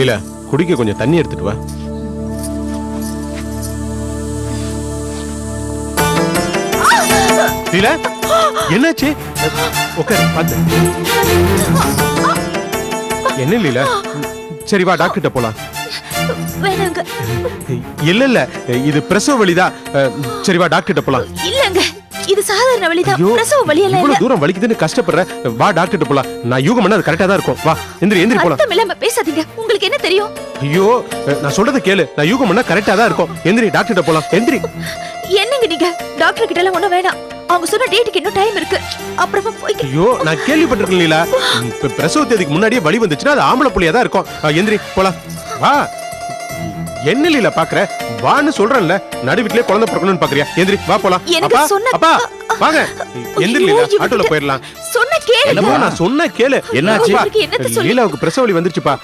லீலா குடிக்க கொஞ்சம் தண்ணி எடுத்துட்டு வா. லீலா என்னாச்சு? உட்காரு பாத்து. என்ன லீலா? சரி வா டாக்டர் கிட்ட போலாம். வேணாங்க. இல்ல இல்ல இது பிரசவ வலிதான். சரி வா டாக்டர் கிட்ட போலாம். இல்லங்க இது சாதாரண வலிதான். பிரசவ வலி எல்லாம் இல்ல. இவ்வளவு தூரம் வலிக்குதுன்னு கஷ்டப்படுற. வா டாக்டர் கிட்ட போலாம். நான் யூகம் பண்ணா அது கரெக்டா தான் இருக்கும். வா எந்திரி எந்திரி போலாம். அர்த்தம் இல்லாம பேசாதீங்க. உங்களுக்கு என்ன தெரியும்? ஐயோ நான் சொல்றத கேளு. நான் யூகம் பண்ணா கரெக்டா தான் இருக்கும். எந்திரி டாக்டர் கிட்ட போலாம். எந்திரி. என்னங்க நீங்க டாக்டர் கிட்ட எல்லாம் ஒண்ணும் வேணாம். அவங்க சொன்ன டேட்டுக்கு இன்னும் டைம் இருக்கு. அப்புறமா போய். ஐயோ நான் கேள்விப்பட்டிருக்கேன் லீலா. பிரசவ தேதிக்கு முன்னாடியே வலி வந்துச்சுன்னா அது ஆம்பளை புள்ளியா தான் இருக்கும். எந்திரி போலாம். வா. என்ன லீலா பாக்குற? வான்னு சொல்றேன்ல. நடு வீட்லயே குழந்தை பிறக்கணும்னு பாக்குறியா? எந்திரி வா போலாம். அப்பா அப்பா வாங்க. எந்திரி லீலா ஆட்டோல போயிடலாம். சொன்ன கேளு. என்னமா நான் சொன்ன கேளு. என்னாச்சு? லீலாவுக்கு பிரசவ வலி வந்துருச்சுப்பா.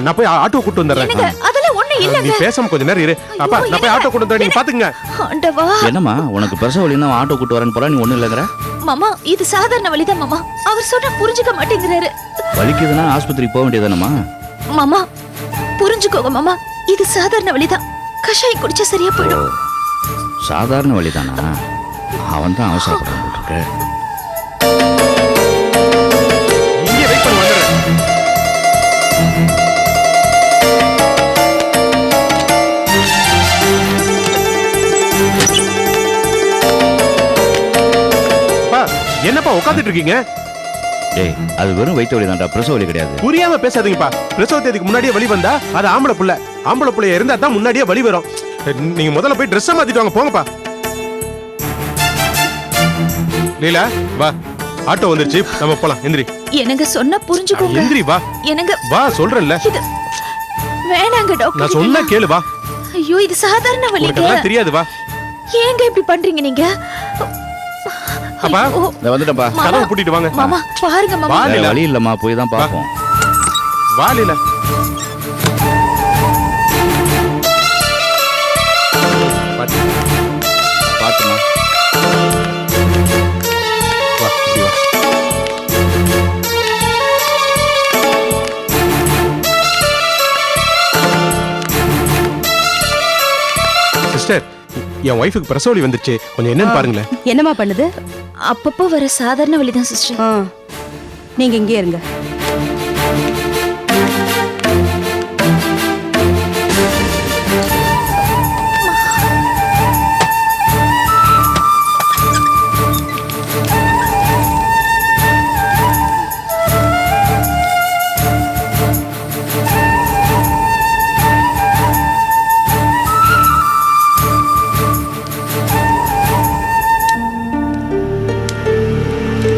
நான் போய் ஆட்டோ கூட்டி வந்துறேன். அதெல்லாம் ஒண்ணு இல்லங்க. நீ பேசாம கொஞ்ச நேரம் இரு. அப்பா நான் போய் ஆட்டோ கூட்டி வந்துறேன். நீங்க பாத்துங்க. ஆண்டவா. என்னம்மா உனக்கு பிரசவ வலினா ஆட்டோ கூட்டி வரேன்னு போறா, நீ ஒண்ணு இல்லங்கற? மாமா இது சாதாரண வலிதான் மாமா. அவர் சொன்னா புரிஞ்சுக்க மாட்டேங்கிறாரு. வலிக்குதுன்னா ஆஸ்பத்திரிக்கு போக வேண்டியதானம்மா? மாமா புரிஞ்சுக்கோங்க மாமா. இது சாதாரண வலிதான். கஷாயம் குடிச்சா சரியா போயிடும். சாதாரண வலிதானா? அவன் தான் அவசரப்படாம போட்டுருக்கு. இங்க வெயிட் பண்ணி வந்துறேன். அப்பா என்னப்பா உட்கார்ந்துட்டு இருக்கீங்க? டேய் அது வெறும் வயிற்று வலி தான்டா, பிரசவ வலி கிடையாது. புரியாம பேசாதீங்கப்பா. பிரசவ தேதிக்கு முன்னாடியே வலி வந்தா அது ஆம்பளை புள்ள. ஆம்பளை புள்ளைய இருந்தா தான் முன்னாடியே வலி வரும். நீங்க முதல்ல போய் ட்ரெஸ் மாத்திட்டு வாங்க. போங்கப்பா. லீலா வா ஆட்டோ வந்துருச்சு. நம்ம போலாம். எந்திரி. எனக்கு சொன்னா புரிஞ்சுக்கோங்க. எந்திரி வா. எனக்கு வா சொல்றேன்ல. இது வேணாங்க டாக்டர். நான் சொன்னா கேளு வா. ஐயோ இது சாதாரண வலிங்க. உனக்கு தெரியாது வா. ஏங்க இப்படி பண்றீங்க நீங்க? அப்பா நான் வந்துட்டேன்ப்பா. கதவு பூட்டிட்டு வாங்க. மாமா பாருங்க மாமா. வேற வழி இல்லம்மா, போய் தான் பாப்போம். வா லீலா. பாத்துமா. வா இப்படி வா. சிஸ்டர் என் ஒய்ஃபுக்கு பிரசவ வலி வந்துருச்சு. கொஞ்சம் என்னன்னு பாருங்களேன். என்னமா பண்ணுது? அப்பப்போ வர சாதாரண வலிதான் சிஸ்டர். நீங்க இங்கே இருங்க.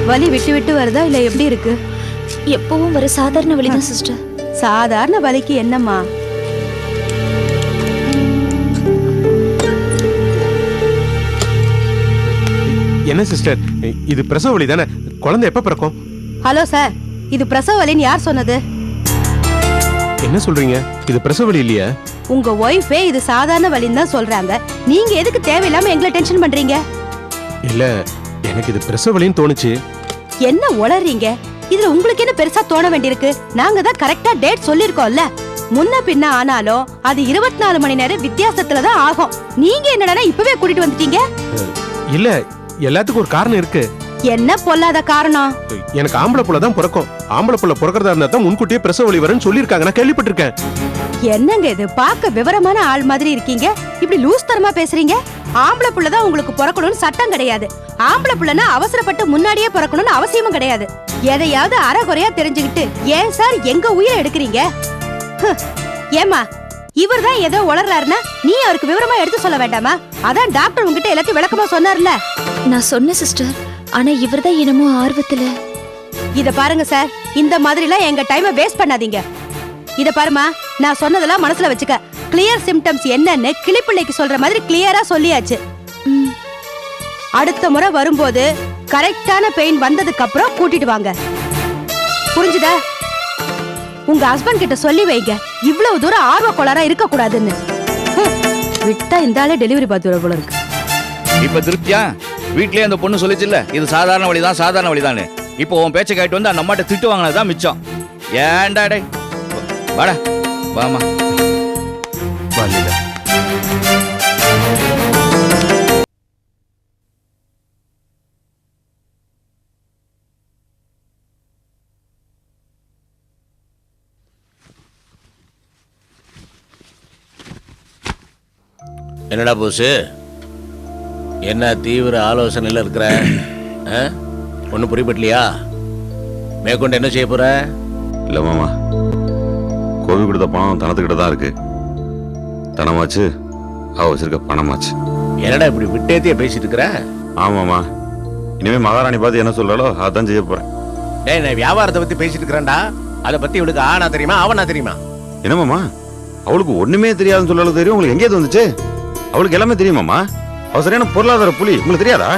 வலி விட்டு விட்டு வருதா இல்ல எப்படி இருக்கு? எப்பவும் வர சாதாரண வலிதான் சிஸ்டர். சாதாரண வலிக்கு என்னம்மா? என்ன சிஸ்டர் இது பிரசவ வலி தானே? குழந்தை எப்ப பிறக்கும்? ஹலோ சார், இது பிரசவ வலின்னு யார் சொன்னது? என்ன சொல்றீங்க? இது பிரசவ வலி இல்லையா? உங்க ஒய்ஃபே இது சாதாரண வலின்னு தான் சொல்றாங்க. நீங்க எதுக்கு தேவையில்லாம எங்களை டென்ஷன் பண்றீங்க? இல்ல எனக்கு இது பிரசவ வலின்னு தோணுச்சு. என்ன உளறீங்க? இதுல உங்களுக்கு என்ன பெருசா தோண வேண்டியிருக்கு? நாங்க தான் கரெக்டா டேட் சொல்லிருக்கோம்ல. முன்ன பின்ன ஆனாலும் அது 24 மணி நேரம் வித்தியாசத்துல தான் ஆகும். நீங்க என்னடா இப்பவே கூட்டிட்டு வந்துட்டீங்க? இல்ல எல்லாத்துக்கும் ஒரு காரணம் இருக்கு. என்ன பொல்லாத காரணம்? எனக்கு ஆம்பளை புள்ள தான் பிறக்கும். ஆம்பளை புள்ள பிறக்கிறதா இருந்தா தான் முன்கூட்டியே பிரசவ வலி வரும்னு சொல்லிருக்காங்க. நான் கேள்விப்பட்டிருக்கேன். என்னங்க இது? பார்க்க விவரமான ஆள் மாதிரி இருக்கீங்க, இப்படி லூஸ் தரமா பேசுறீங்க. ஆம்பளை புள்ள தான் உங்களுக்கு பிறக்கணும்னு சட்டம் கிடையாது. ஆம்பளை புள்ளனா அவசரப்பட்டு முன்னாடியே பிறக்கணும்னு அவசியமும் கிடையாது. எதையாவது அறகுறையா தெரிஞ்சுக்கிட்டு ஏன் சார் எங்க உயிரை எடுக்கிறீங்க? ஏமா இவர் தான் ஏதோ உளறாருன்னா நீ அவருக்கு விவரமா எடுத்து சொல்ல வேண்டாமா? அதான் டாக்டர் உங்ககிட்ட எல்லாத்தையும் விளக்கமா சொன்னார்ல. நான் சொன்னேன் சிஸ்டர். ஆனா இவர்தான் என்னமோ ஆர்வத்துல. இத பாருங்க சார், இந்த மாதிரிலாம் எங்க டைமை வேஸ்ட் பண்ணாதீங்க. இத பாருமா, நான் சொன்னதெல்லாம் மனசுல வச்சுக்க. கிளியர் சிம்டம்ஸ் என்னன்னு கிளிப்பிள்ளைக்கு சொல்ற மாதிரி கிளியரா சொல்லியாச்சு. அடுத்த முறை வரும்போது கரெக்டான பெயின் வந்ததுக்கு அப்புறம் கூட்டிட்டு வாங்க. புரிஞ்சுதா? உங்க ஹஸ்பண்ட் கிட்ட சொல்லி வைங்க, இவ்வளவு தூரம் ஆர்வ கோளாறா இருக்க கூடாதுன்னு. விட்டா இந்தாலே டெலிவரி பார்த்து போல இருக்கு. இப்ப திருப்தியா? வீட்லயே அந்த பொண்ணு சொல்லிச்சுல்ல இது சாதாரண வழிதான் சாதாரண வழிதான்னு. இப்போ உன் பேச்சை கேட்டு வந்து அந்த அம்மாட்ட திட்டு வாங்கினதுதான் மிச்சம். ஏன்டா டே வாடா வாமா. வா லீலா. என்னடா போசு, என்ன தீவிர ஆலோசனையில் இருக்கிற? ஒன்றும் புரியப்படலையா? மேற்கொண்டு என்ன செய்ய போற? இல்லை மாமா, கோவி கொடுத்த பணம் தனத்துக்கிட்ட தான் இருக்கு. தனமாச்சு, அவ வச்சிருக்க பணமாச்சு. என்னடா இப்படி விட்டேத்திய பேசிட்டு இருக்கிற? ஆமாம்மா, இனிமே மகாராணி பார்த்து என்ன சொல்றாளோ அதான் செய்ய போறேன். டேய், நான் வியாபாரத்தை பத்தி பேசிட்டு இருக்கிறேன்டா. அதை பத்தி இவளுக்கு ஆனா தெரியுமா அவனா தெரியுமா? என்னமாமா, அவளுக்கு ஒண்ணுமே தெரியாதுன்னு சொல்றாலும் தெரியும். உங்களுக்கு எங்கேயாவது வந்துச்சு? அவளுக்கு எல்லாமே தெரியுமாமா. அவ சரியான பொருளாதார புலி, உங்களுக்கு தெரியாதா?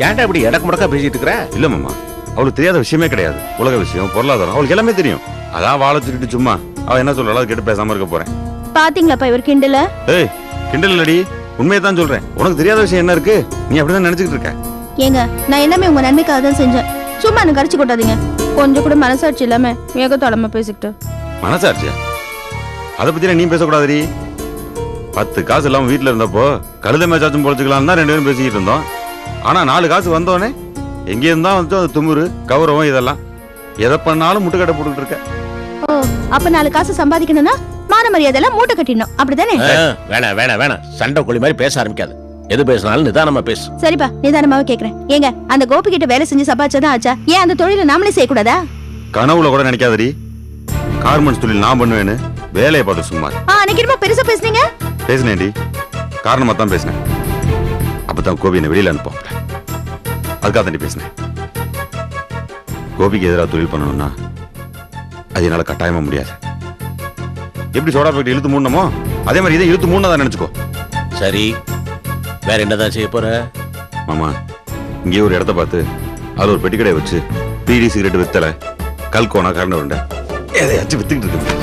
ஏன்டா இப்படி எடக்கு முடக்கா பேசிட்டு இருக்கிற? இல்ல மாமா, அவளுக்கு தெரியாத விஷயமே கிடையாது. உலக விஷயம், பொருளாதாரம், அவளுக்கு எல்லாமே தெரியும். அதான் வாழ வச்சுக்கிட்டு சும்மா அவ என்ன சொல்றாளோ கேட்டு பேசாம இருக்க போறேன். பாத்தீங்களாப்பா இவர் கிண்டல? ஏய், கிண்டல் இல்லடி, உண்மையை தான் சொல்றேன். உனக்கு தெரியாத விஷயம் என்ன இருக்கு? நீ அப்படிதான் நினைச்சுக்கிட்டு இருக்க. ஏங்க, நான் எல்லாமே உங்க நன்மைக்காக தான் செஞ்சேன். சும்மா எனக்கு கரிச்சு கொட்டாதீங்க. கொஞ்சம் கூட மனசாட்சி இல்லாம ஏகத்தோடமா பேசிக்கிட்டு. மனசாட்சியா? அதை பத்தி நீ பேசக்கூடாதுடி. 10 காசு இல்லாம வீட்டுல இருந்தப்போ கழுத மேச்சாச்சும் பொழைச்சுக்கலாம் தான் 2 பேரும் பேசிக்கிட்டு இருந்தோம். ஆனா 4 காசு வந்தோடனே எங்க இருந்தா வந்து அந்த துமுறு கௌரவம் இதெல்லாம் எதை பண்ணாலும் முட்டுக்கட்டை போட்டுக்கிட்டு இருக்க. ஓ, அப்ப 4 காசு சம்பாதிக்கணும்னா மான மரியாதை எல்லாம் மூட்டை கட்டிடணும், அப்படித்தானே? வேணாம் வேணாம் வேணாம், சண்டை கோழி மாதிரி பேச ஆரம்பிக்காது. எது பேசினாலும் நிதானமா பேசு. சரிப்பா, நிதானமாவே கேக்குறேன். ஏங்க, அந்த கோபி கிட்ட வேலை செஞ்சு சம்பாதிச்சதான் ஆச்சா? ஏன் அந்த தொழிலை நாமளே செய்யக்கூடாதா? கனவுல கூட நினைக்காதடி. கார்மெண்ட்ஸ் தொழில் நான் பண்ணுவேன்னு வேலையை பார்த்து சும்மா அன்னைக்கு என்னமோ பெருசா பேசுனீங்க. பேசினேன்டி, காரணமா தான் பேசினேன். அப்பதான் கோபி என்னை வெளியில அனுப்போம், அதுக்காக தாண்டி பேசினேன். கோபிக்கு எதிராக தொழில் பண்ணணும்னா அது என்னால கட்டாயமா முடியாது. எப்படி சோடா பேக்கெட் இழுத்து மூடணுமோ அதே மாதிரி இதை இழுத்து மூடதான் நினைச்சுக்கோ. சரி, வேற என்னதான் செய்ய போற? மாமா, இங்கே ஒரு இடத்த பார்த்து அது ஒரு பெட்டி கடையை வச்சு பீடி சிகரெட் வித்தல கல்கோனா கரண்ட் உருண்டை எதையாச்சும் வித்துக்கிட்டு இருக்கு.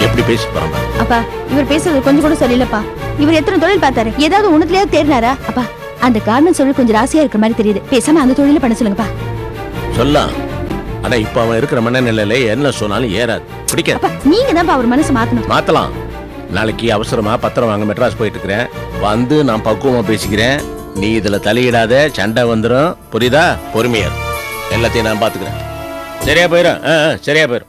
எப்படி பேசி போறாங்க? அப்பா, இவர் பேசுறது கொஞ்சம் கூட சரியில்லப்பா. இவர் எத்தனை தொழில் பார்த்தாரு? ஏதாவது உனத்துலயாவது தேடினாரா? அப்பா, அந்த கார்மெண்ட்ஸ் தொழில் கொஞ்சம் ராசியா இருக்கிற மாதிரி தெரியுது. பேசாம அந்த தொழில பண்ண சொல்லுங்கப்பா. சொல்லலாம், ஆனா இப்ப அவன் இருக்கிற மனநிலையில என்ன சொன்னாலும் ஏறாது, பிடிக்காது. அப்பா, நீங்க தான் அவர் மனசு மாத்தணும். மாத்தலாம். நாளைக்கு அவசரமா பத்திரம் வாங்க மெட்ராஸ் போயிட்டு இருக்கிறேன். வந்து நான் பக்குவமா பேசிக்கிறேன். நீ இதுல தலையிடாத, சண்டை வந்துடும். புரியுதா? பொறுமையா இரு. எல்லாத்தையும் நான் பாத்துக்கிறேன். சரியா போயிரும். சரியா போயிரும்.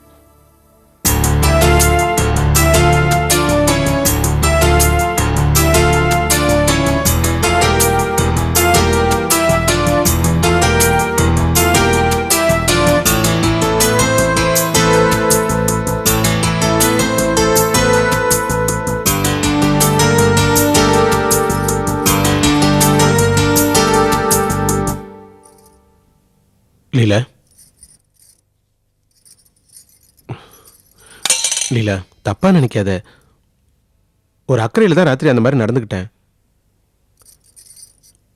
லீலா, லீலா, தப்பா நினைக்காத. ஒரு அக்கறையில தான் ராத்திரி அந்த மாதிரி நடந்துக்கிட்டேன்.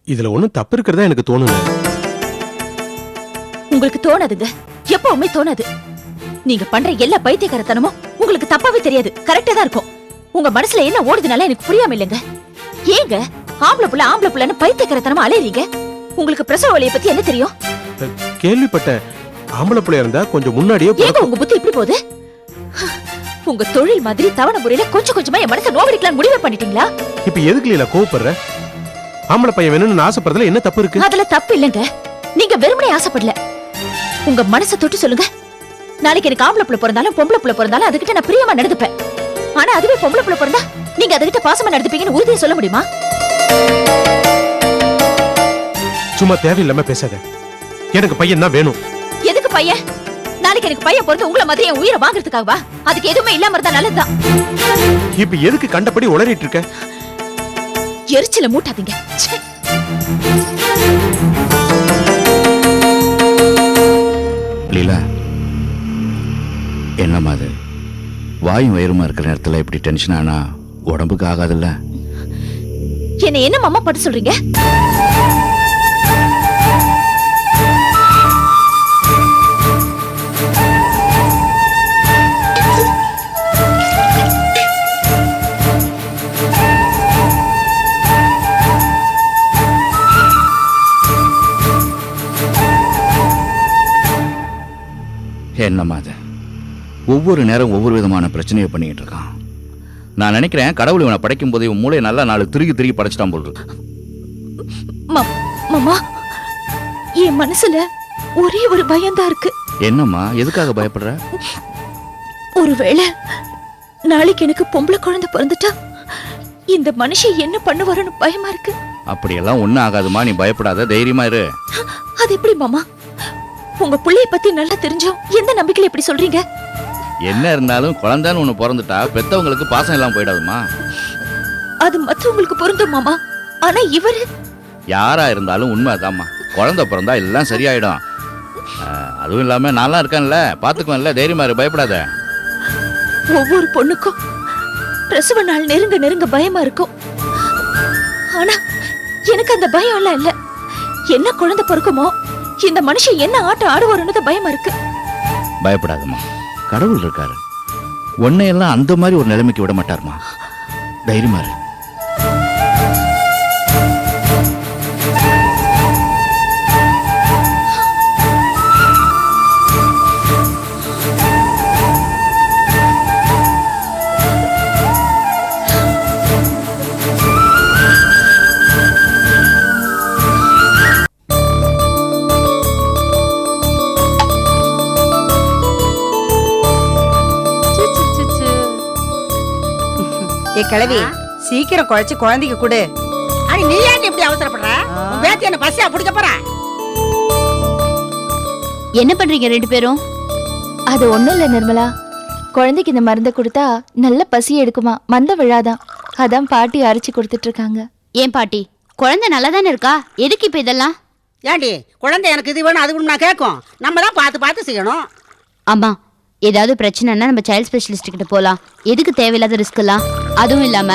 இதுல ஒண்ணும் தப்பு இருக்கிறதா எனக்கு தோணுது. உங்களுக்கு தோணாதுங்க, எப்பவுமே தோணாது. நீங்க பண்ற எல்லா பைத்தியக்காரத்தனமும் உங்களுக்கு தப்பாவே தெரியாது, கரெக்டா தான் இருக்கும். உங்க மனசுல என்ன ஓடுதுனால எனக்கு புரியாம இல்லைங்க. ஏங்க ஆம்பளை புள்ளன்னு பைத்தியக்காரத்தனமா அலையறீங்க? உங்களுக்கு பிரசவ வலியை பத்தி என்ன தெரியும்? கேள்விப்பட்டேன். ஆம்பளை பிள்ளையா இருந்தா கொஞ்சம் முன்னாடியே ஏங்க உங்க புத்தி இப்படி போகுது? உங்க தொழில் மாதிரி தவணை முறையில கொஞ்சம் கொஞ்சமா என் மனசை நோவடிக்கலாம் முடிவு பண்ணிட்டீங்களா? இப்ப எதுக்கு லீலா கோவப்படுற? ஆம்பளை பையன் வேணும்னு ஆசைப்படுறதுல என்ன தப்பு இருக்கு? அதுல தப்பு இல்லைங்க. நீங்க வெறுமனே ஆசைப்படல. உங்க மனசை தொட்டு சொல்லுங்க. நாளைக்கு எனக்கு ஆம்பளை புள்ள பிறந்தாலும் பொம்பளை புள்ள பிறந்தாலும் அதுகிட்ட நான் பிரியமா நடந்துப்பேன். ஆனா அதுவே பொம்பளை புள்ள பிறந்தா நீங்க அதுகிட்ட பாசமா நடந்துப்பீங்கன்னு உறுதியா சொல்ல முடியுமா? சும்மா தேவையில்லாம பேசாத. எனக்கு பையன் தான் வேணும். எதுக்கு பையன்? நாளைக்கு எனக்கு பையன் பிறந்து உங்களை மாதிரி என் உயிரை வாங்குறதுக்காகவா? அதுக்கு எதுவுமே இல்லாம இருந்தா நல்லதுதான். இப்ப எதுக்கு கண்டபடி உளறிட்டு இருக்க? எரிச்சல மூட்டாதீங்க. லீலா, என்னம்மா அது? வாயும் வயிறுமா இருக்கிற நேரத்துல இப்படி டென்ஷன் ஆனா உடம்புக்கு ஆகாதுல்ல? என்ன என்ன மாமா பட்டு சொல்றீங்க? என்னம்மா அது? ஒவ்வொரு நேரம் ஒவ்வொரு விதமான பிரச்சனையை பண்ணிட்டு இருக்கான். நான் நினைக்கிறேன் கடவுள் இவனை படைக்கும் போது இவன் மூளையை நல்லா நாலு திருப்பி படைச்சிட்டான் போல் இருக்கு. மாமா, என் மனசுல ஒரே ஒரு பயம்தான் இருக்கு. என்னம்மா, எதுக்காக பயப்படுற? ஒருவேளை நாளைக்கு எனக்கு பொம்பளை குழந்தை பிறந்துட்டா இந்த மனுஷன் என்ன பண்ணுவாருன்னு பயமா இருக்கு. அப்படியெல்லாம் ஒன்றும் ஆகாதுமா, நீ பயப்படாத, தைரியமா இரு. அது எப்படி மாமா? உங்க புள்ளைய பத்தி நல்லா தெரிஞ்சோம் எந்த நம்பிக்கையில இப்படி சொல்றீங்க? என்ன இருந்தாலும் குழந்தைன்னு ஒன்று பிறந்துட்டா பெத்தவங்களுக்கு பாசம் எல்லாம் போயிடாதுமா. அது மற்றவங்களுக்கு பொருந்தும் மாமா, ஆனா இவரு யாரா இருந்தாலும் உண்மை அதாம்மா. குழந்தை பிறந்தா எல்லாம் சரியாயிடும். அதுவும் இல்லாம நான்லாம் இருக்கேன்ல, பாத்துக்குவேன்ல, தைரியமா இரு, பயப்படாத. ஒவ்வொரு பொண்ணுக்கும் பிரசவ நாள் நெருங்க நெருங்க பயமா இருக்கும். ஆனா எனக்கு அந்த பயம் எல்லாம் இல்ல. என்ன குழந்தை பிறக்குமோ இந்த மனுஷன் என்ன ஆட்டம் ஆடுவாருன்னு பயமா இருக்கு. பயப்படாதம்மா, கடவுள் இருக்காரு. உன்னையெல்லாம் அந்த மாதிரி ஒரு நிலைமைக்கு விட மாட்டாருமா, தைரியமா இரு. ஏ கிழவி, சீக்கிரம் குழைச்சு குழந்தைக்கு கொடு. அடி நீ ஏன் இப்படி அவசரப்படுற? உன் பேத்தி என்ன பசியா பிடிக்க போற? என்ன பண்றீங்க ரெண்டு பேரும்? அது ஒண்ணும் இல்ல நிர்மலா, குழந்தைக்கு இந்த மருந்தை கொடுத்தா நல்ல பசி எடுக்குமா, மந்த விழாதான். அதான் பாட்டி அரைச்சி கொடுத்துட்டு இருக்காங்க. ஏன் பாட்டி, குழந்தை நல்லா தானே இருக்கா, எதுக்கு இப்ப இதெல்லாம்? ஏண்டி, குழந்தை எனக்கு இது வேணும் அது வேணும் நான் கேட்கும். நம்ம தான் பார்த்து பார்த்து செய்யணும். அம்மா, ஏதாவது பிரச்சனைன்னா நம்ம சைல்ட் ஸ்பெஷலிஸ்ட் கிட்ட போலாம். எதுக்கு தேவையில்லாத ரிஸ்க் எல்லாம்? அதுவும் இல்லாம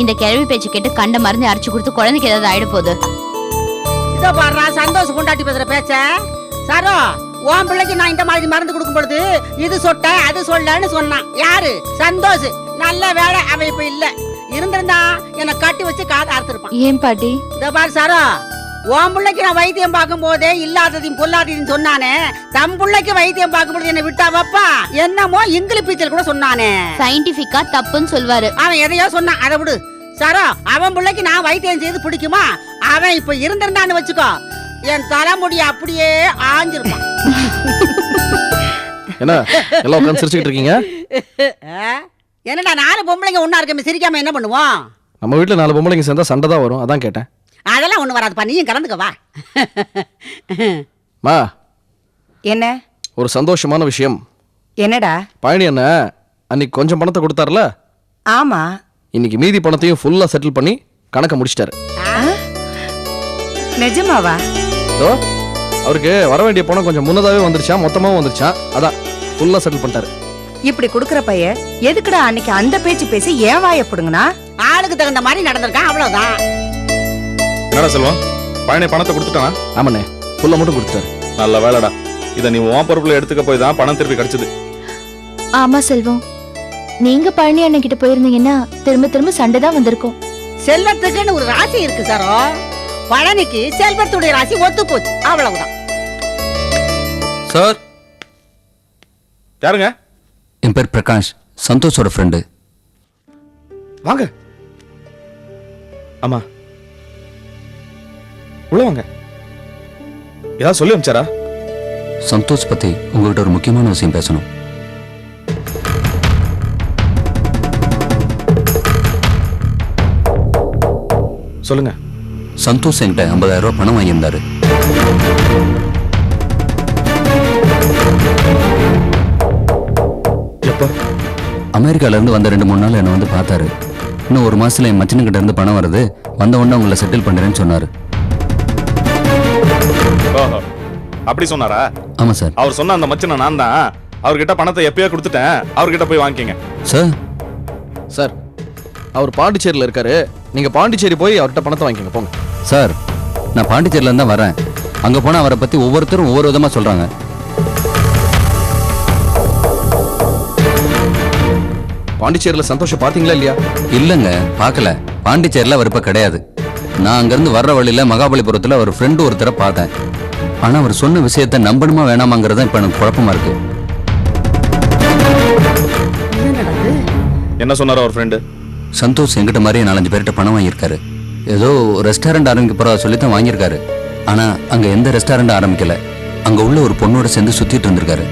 இந்த கிழவி பேச்சு கேட்டு கண்ட மருந்து அரைச்சு கொடுத்து குழந்தைக்கு ஏதாவது ஆயிட போகுது. இதோ பாடுறா சந்தோஷம் கொண்டாட்டி பேசுற பேச்ச. சாரோ, உன் பிள்ளைக்கு நான் இந்த மாதிரி மருந்து கொடுக்கும் பொழுது இது சொட்ட அது சொல்லன்னு சொன்னான். யாரு? சந்தோஷ். நல்ல வேலை அவன் இப்ப இல்ல. இருந்திருந்தா என்னை கட்டி வச்சு காது அறுத்திருப்பான். ஏன் பாட்டி? இதோ பாரு சாரோ, உன் பிள்ளைக்கு நான் வைத்தியம் பார்க்கும் போதே இல்லாததையும் பொல்லாததையும் சொன்னானே, தம் பிள்ளைக்கு வைத்தியம் பார்க்கும் பொழுது என்ன விட்டா வப்பா? என்னமோ இங்கிலீஷ் பீச்சல் கூட சொன்னானே. சயின்டிபிக்கா தப்புன்னு சொல்வாரு. அவன் எதையோ சொன்னான், அதை விடு. சாரோ, அவன் பிள்ளைக்கு நான் வைத்தியம் செய்து பிடிக்குமா? அவன் இப்ப இருந்திருந்தான்னு வச்சுக்கோ, என் தலைமுடிய அப்படியே ஆஞ்சிருப்பான். என்ன எல்லாம் உட்கார்ந்து சிரிச்சுக்கிட்டு இருக்கீங்க? என்னடா, 4 பொம்பளைங்க ஒண்ணா இருக்க சிரிக்காம என்ன பண்ணுவோம்? நம்ம வீட்டுல 4 பொம்பளைங்க சேர்ந்தா சண்டை தான் வரும், அதான் கேட்டேன். அதெல்லாம் ஒண்ணு வராதுப்பா, நீயும் கலந்துக்க வா. மா, என்ன ஒரு சந்தோஷமான விஷயம். என்னடா? பழனி அண்ணன் அன்னைக்கு கொஞ்சம் பணத்தை கொடுத்தாருல, ஆமா, இன்னைக்கு மீதி பணத்தையும் ஃபுல்லா செட்டில் பண்ணி கணக்க முடிச்சிட்டாரு. நிஜமாவா? ஓ, அவருக்கு வர வேண்டிய பணம் கொஞ்சம் முன்னதாவே வந்துருச்சான், மொத்தமாவும் வந்துருச்சான், அதான் ஃபுல்லா செட்டில் பண்ணிட்டாரு. இப்படி குடுக்கற பைய எதுக்குடா அன்னைக்கு அந்த பேச்சு பேசி ஏன் வாய புடுங்கனா? ஆளுக்கு தகுந்த மாதிரி நடந்திருக்கான், அவ்வளவுதான். என்னடா செல்வம், பழனி பணத்தை கொடுத்துட்டானா? ஆமாண்ணே, ஃபுல்லா மட்டும் கொடுத்துட்டாரு. நல்ல வேலைடா, இதை நீ உன் பொறுப்புல எடுத்துக்க போய் தான் பணம் திருப்பி கிடைச்சது. ஆமா செல்வம், நீங்க பழனி அண்ணன் கிட்ட போயிருந்தீங்கன்னா திரும்ப திரும்ப சண்டை தான் வந்திருக்கும். செல்வத்துக்குன்னு ஒரு ராசி இருக்கு சாரோ. பழனிக்கு செல்வத்துடைய ராசி ஒத்து போச்சு, அவ்வளவுதான். சார், யாருங்க? என் பேர் பிரகாஷ், சந்தோஷோட ஃப்ரெண்டு. வாங்க. ஆமா, உள்ள வாங்க. ஏதாவது சொல்லி அனுப்பிச்சாரா? சந்தோஷ் பத்தி உங்ககிட்ட ஒரு முக்கியமான விஷயம் பேசணும். சொல்லுங்க. சந்தோஷ் என்கிட்ட 50,000 ரூபாய் பணம் வாங்கியிருந்தாரு. எப்ப? அமெரிக்கால இருந்து வந்த 2-3 நாள் என்ன வந்து பார்த்தாரு. இன்னும் 1 மாசத்துல என் மச்சனுக்கிட்ட இருந்து பணம் வருது, வந்த உடனே உங்களை செட்டில் பண்றேன்னு சொன்னாரு. அப்படி சொன்னாரா? ஆமா சார். அவர் சொன்ன அந்த மச்சனை நான் தான். அவர்கிட்ட பணத்தை எப்பயோ கொடுத்துட்டேன், அவர்கிட்ட போய் வாங்கிக்கங்க. சார், சார், அவர் பாண்டிச்சேரியில் இருக்காரு, நீங்க பாண்டிச்சேரி போய் அவர்கிட்ட பணத்தை வாங்கிக்கங்க, போங்க. சார், நான் பாண்டிச்சேரியில இருந்து தான் வரேன். அங்க போனா அவரை பத்தி ஒவ்வொருத்தரும் ஒவ்வொரு விதமா சொல்றாங்க. பாண்டிச்சேரியில் சந்தோஷம் பாத்தீங்களா இல்லையா? இல்லங்க, பார்க்கல. பாண்டிச்சேரியில அவர் இப்ப கிடையாது. நான் அங்கிருந்து வர்ற வழியில மகாபலிபுரத்துல ஒரு ஃப்ரெண்டு ஒருத்தரை பார்த்தேன். ஆனா அவர் சொன்ன விஷயத்த நம்பணுமா வேணாமாங்கிறத இப்ப எனக்கு குழப்பமா இருக்கு. என்ன சொன்னார் அவர் ஃப்ரெண்டு? சந்தோஷ் எங்கிட்ட மாதிரி 4-5 பேர்கிட்ட பணம் வாங்கியிருக்காரு. ஏதோ ரெஸ்டாரண்ட் ஆரம்பிக்க போறா சொல்லி தான் வாங்கியிருக்காரு. ஆனா அங்க எந்த ரெஸ்டாரண்ட் ஆரம்பிக்கல. அங்க உள்ள ஒரு பொண்ணோட சேர்ந்து சுத்திட்டு இருந்திருக்காரு.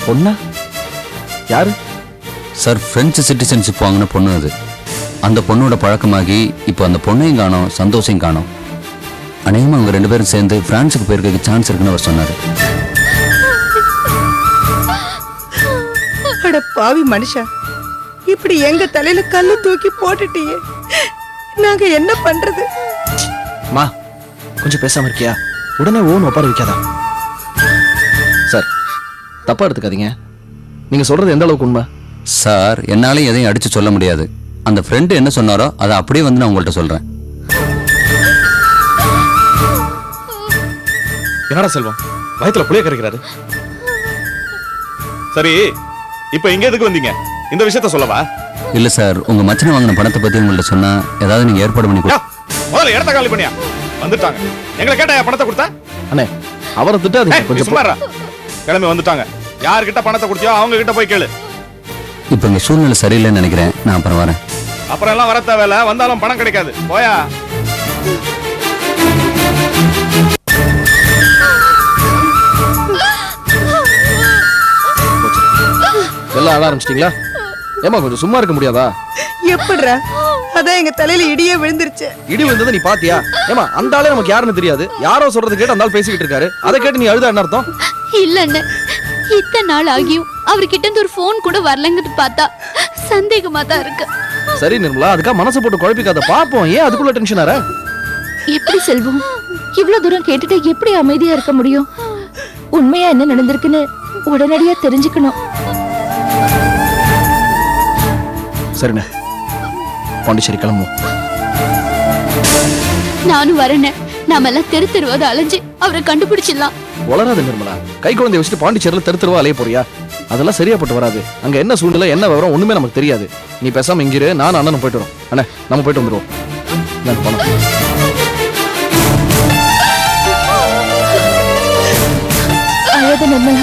பொண்ணா? யாரு சார்? பிரெஞ்சு சிட்டிசன்ஷிப் வாங்கின பொண்ணு அது. அந்த பொண்ணோட பழக்கமாகி இப்போ அந்த பொண்ணையும் காணோம், சந்தோஷையும் காணோம். அநேகமாக அவங்க 2 பேரும் சேர்ந்து பிரான்ஸுக்கு போயிருக்க சான்ஸ் இருக்குன்னு அவர் சொன்னார். அட பாவி மனுஷா, இப்படி எங்க தலையில கல்லு தூக்கி போட்டுட்டியே, நாங்க என்ன பண்றது? மா கொஞ்சம் பேசாம இருக்கியா? உடனே ஓன் ஒப்பார வைக்காதா? சார் தப்பா எடுத்துக்காதீங்க. நீங்க சொல்றது எந்த அளவுக்கு உண்மை? சார், என்னாலையும் எதையும் அடிச்சு சொல்ல முடியாது. அந்த ஃப்ரெண்டு என்ன சொன்னாரோ அதை அப்படியே வந்து நான் உங்கள்கிட்ட சொல்றேன். என்னடா செல்வம் வயத்துல புளிய கரைக்கிறாரு? சரி, இப்ப இங்க எதுக்கு வந்தீங்க? இந்த விஷயத்த சொல்லவா? இல்ல சார், உங்க மச்சனை வாங்கின பணத்தை பத்தி உங்கள்ட்ட சொன்னா ஏதாவது நீங்க ஏற்பாடு பண்ணி யா, முதல்ல இடத்த காலி பண்ணியா? வந்துட்டாங்க. எங்களை கேட்டா பணத்தை கொடுத்தா? அண்ணே அவரை திட்டாதீங்க கொஞ்சம் கொஞ்சம். சும்மாரா. கிளம்பி வந்துட்டாங்க. யார்கிட்ட பணத்தை கொடுத்தியோ அவங்க கிட்ட போய் கேளு. இப்ப இங்க சூழ்நிலை சரியில்லைன்னு நினைக்கிறேன். நான் அப்புறம் வரேன். அப்புறம் எல்லாம் வர தேவையில்ல, வந்தாலும் பணம் கிடைக்காது. போயா. எல்லாம் ஆட ஆரம்பிச்சிட்டீங்களா? ஏமா கொஞ்சம் சும்மா இருக்க முடியாதா? எப்படிடா? அதான் எங்க தலையில இடியே விழுந்துருச்சு. இடி விழுந்ததை நீ பாத்தியா? ஏமா அந்த ஆளே நமக்கு யாருன்னு தெரியாது. யாரோ சொல்றது கேட்டு அந்த ஆள் பேசிக்கிட்டு இருக்காரு. அதை கேட்டு நீ அழுதா என்ன அர்த்தம்? இல்ல அண்ணே, இத்தனை நாள் ஆகியும் அவர்கிட்ட இருந்து ஒரு போன் கூட வரலங்கிறது பார்த்தா சந்தேகமா தான் இருக்கு. சரி நிர்மலா, அதுக்கா மனசை போட்டு குழப்பிக்காத. பாப்போம், ஏன் அதுக்குள்ள டென்ஷன் ஆற? எப்படி செல்வம் இவ்வளவு தூரம் கேட்டுட்டு எப்படி அமைதியா இருக்க முடியும்? உண்மையா என்ன நடந்திருக்குன்னு உடனடியா தெரிஞ்சுக்கணும். சரிண்ணே, பாண்டிச்சேரி கிளம்புவோம். நானும் வரேன். நாம எல்லாம் தெரு தெருவாத அலைஞ்சு அவரை கண்டுபிடிச்சிடலாம். வளராது நிர்மலா. கை குழந்தைய வச்சுட்டு பாண்டிச்சேரியில தெரு தெருவா அலைய போறியா? அதெல்லாம் சரியாப்பட்டு வராது. அங்க என்ன சூழ்நிலை, என்ன விவரம் ஒண்ணுமே நமக்கு தெரியாது. நீ பேசாம இங்கிரு, நானும் அண்ணனும் போயிட்டு வரோம். அண்ணே நம்ம போயிட்டு வந்துருவோம். நான் போனோம். அழகு நம்ம